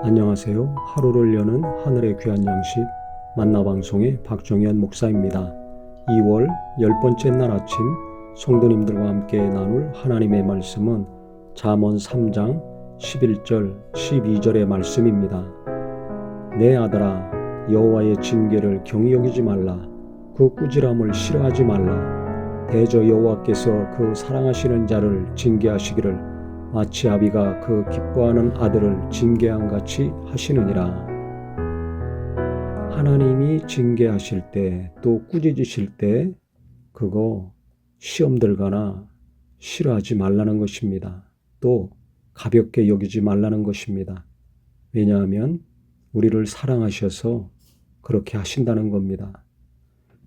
안녕하세요. 하루를 여는 하늘의 귀한 양식 만나방송의 박종현 목사입니다. 2월 10번째 날 아침 성도님들과 함께 나눌 하나님의 말씀은 잠언 3장 11절 12절의 말씀입니다. 내 아들아, 여호와의 징계를 경히 여기지 말라. 그 꾸지람을 싫어하지 말라. 대저 여호와께서 그 사랑하시는 자를 징계하시기를 마치 아비가 그 기뻐하는 아들을 징계함 같이 하시느니라. 하나님이 징계하실 때, 또 꾸짖으실 때 그거 시험 들거나 싫어하지 말라는 것입니다. 또 가볍게 여기지 말라는 것입니다. 왜냐하면 우리를 사랑하셔서 그렇게 하신다는 겁니다.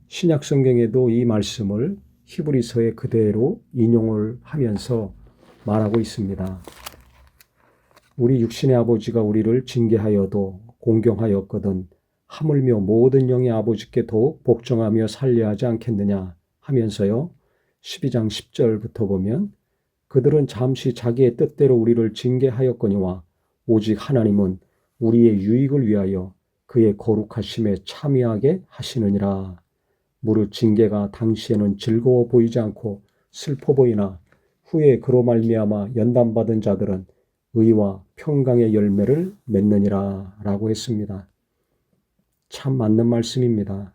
신약 성경에도 이 말씀을 히브리서에 그대로 인용을 하면서 말하고 있습니다. 우리 육신의 아버지가 우리를 징계하여도 공경하였거든 하물며 모든 영의 아버지께 더욱 복종하며 살려야 하지 않겠느냐 하면서요. 12장 10절부터 보면 그들은 잠시 자기의 뜻대로 우리를 징계하였거니와 오직 하나님은 우리의 유익을 위하여 그의 거룩하심에 참여하게 하시느니라. 무릇 징계가 당시에는 즐거워 보이지 않고 슬퍼 보이나 후에 그로 말미암아 연단받은 자들은 의와 평강의 열매를 맺느니라 라고 했습니다. 참 맞는 말씀입니다.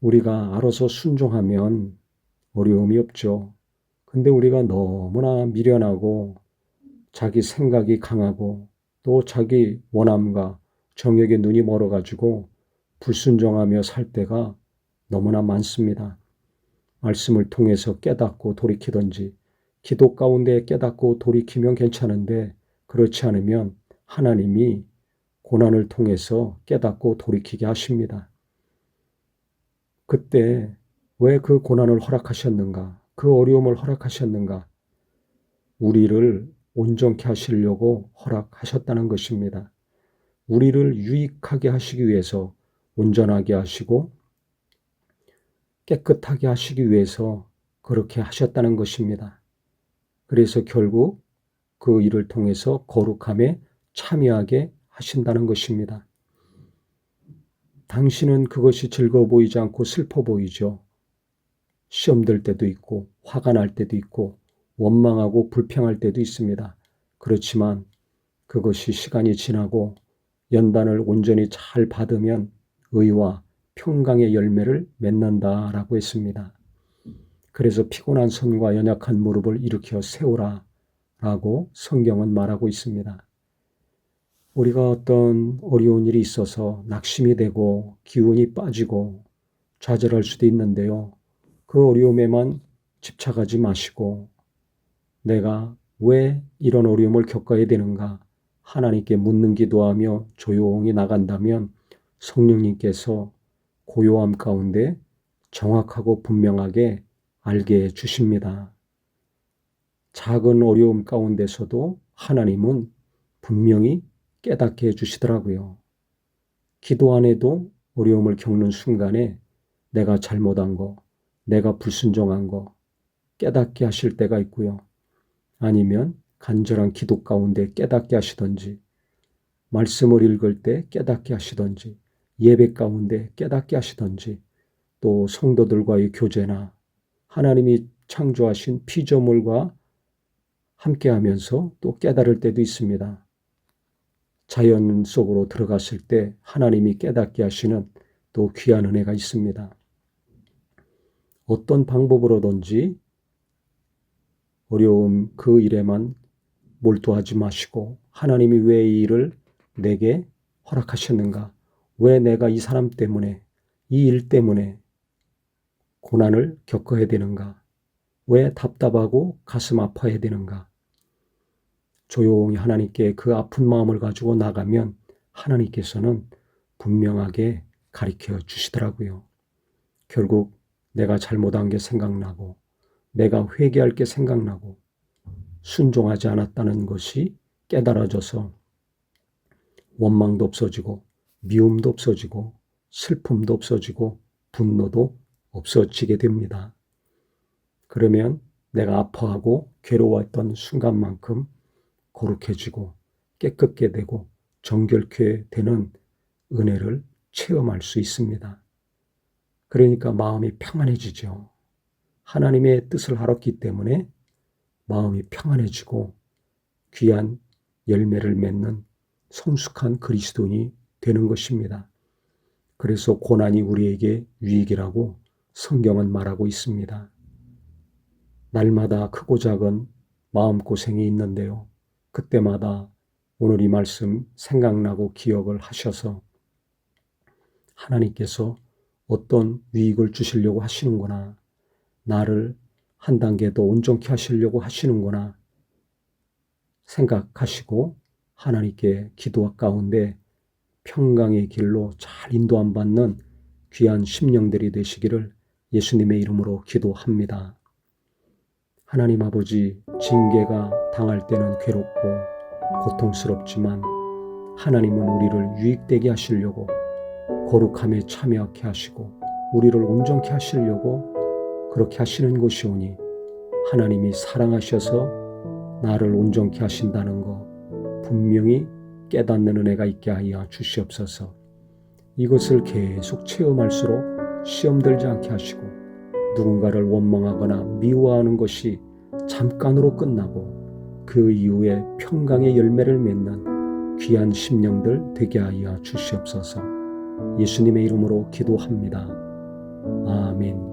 우리가 알아서 순종하면 어려움이 없죠. 근데 우리가 너무나 미련하고 자기 생각이 강하고 또 자기 원함과 정욕에 눈이 멀어가지고 불순종하며 살 때가 너무나 많습니다. 말씀을 통해서 깨닫고 돌이키든지 기도 가운데 깨닫고 돌이키면 괜찮은데 그렇지 않으면 하나님이 고난을 통해서 깨닫고 돌이키게 하십니다. 그때 왜 그 고난을 허락하셨는가? 그 어려움을 허락하셨는가? 우리를 온전케 하시려고 허락하셨다는 것입니다. 우리를 유익하게 하시기 위해서 온전하게 하시고 깨끗하게 하시기 위해서 그렇게 하셨다는 것입니다. 그래서 결국 그 일을 통해서 거룩함에 참여하게 하신다는 것입니다. 당신은 그것이 즐거워 보이지 않고 슬퍼 보이죠. 시험 들 때도 있고 화가 날 때도 있고 원망하고 불평할 때도 있습니다. 그렇지만 그것이 시간이 지나고 연단을 온전히 잘 받으면 의와 평강의 열매를 맺는다라고 했습니다. 그래서 피곤한 손과 연약한 무릎을 일으켜 세우라 라고 성경은 말하고 있습니다. 우리가 어떤 어려운 일이 있어서 낙심이 되고 기운이 빠지고 좌절할 수도 있는데요. 그 어려움에만 집착하지 마시고 내가 왜 이런 어려움을 겪어야 되는가 하나님께 묻는 기도하며 조용히 나간다면 성령님께서 고요함 가운데 정확하고 분명하게 알게 해 주십니다. 작은 어려움 가운데서도 하나님은 분명히 깨닫게 해 주시더라고요. 기도 안에도 어려움을 겪는 순간에 내가 잘못한 거, 내가 불순종한 거 깨닫게 하실 때가 있고요. 아니면 간절한 기도 가운데 깨닫게 하시든지, 말씀을 읽을 때 깨닫게 하시든지, 예배 가운데 깨닫게 하시든지, 또 성도들과의 교제나 하나님이 창조하신 피조물과 함께하면서 또 깨달을 때도 있습니다. 자연 속으로 들어갔을 때 하나님이 깨닫게 하시는 또 귀한 은혜가 있습니다. 어떤 방법으로든지 어려움 그 일에만 몰두하지 마시고 하나님이 왜 이 일을 내게 허락하셨는가? 왜 내가 이 사람 때문에 이 일 때문에 고난을 겪어야 되는가? 왜 답답하고 가슴 아파야 되는가? 조용히 하나님께 그 아픈 마음을 가지고 나가면 하나님께서는 분명하게 가르쳐 주시더라고요. 결국 내가 잘못한 게 생각나고 내가 회개할 게 생각나고 순종하지 않았다는 것이 깨달아져서 원망도 없어지고 미움도 없어지고 슬픔도 없어지고 분노도 없어지게 됩니다. 그러면 내가 아파하고 괴로워했던 순간만큼 거룩해지고 깨끗게 되고 정결케 되는 은혜를 체험할 수 있습니다. 그러니까 마음이 평안해지죠. 하나님의 뜻을 알았기 때문에 마음이 평안해지고 귀한 열매를 맺는 성숙한 그리스도인이 되는 것입니다. 그래서 고난이 우리에게 유익이라고 성경은 말하고 있습니다. 날마다 크고 작은 마음고생이 있는데요. 그때마다 오늘 이 말씀 생각나고 기억을 하셔서 하나님께서 어떤 유익을 주시려고 하시는구나, 나를 한 단계 더 온전케 하시려고 하시는구나 생각하시고 하나님께 기도 가운데 평강의 길로 잘 인도함 받는 귀한 심령들이 되시기를 예수님의 이름으로 기도합니다. 하나님 아버지, 징계가 당할 때는 괴롭고 고통스럽지만 하나님은 우리를 유익되게 하시려고 거룩함에 참여하게 하시고 우리를 온전케 하시려고 그렇게 하시는 것이오니 하나님이 사랑하셔서 나를 온전케 하신다는 것 분명히 깨닫는 은혜가 있게 하여 주시옵소서. 이것을 계속 체험할수록 시험 들지 않게 하시고 누군가를 원망하거나 미워하는 것이 잠깐으로 끝나고 그 이후에 평강의 열매를 맺는 귀한 심령들 되게 하여 주시옵소서. 예수님의 이름으로 기도합니다. 아멘.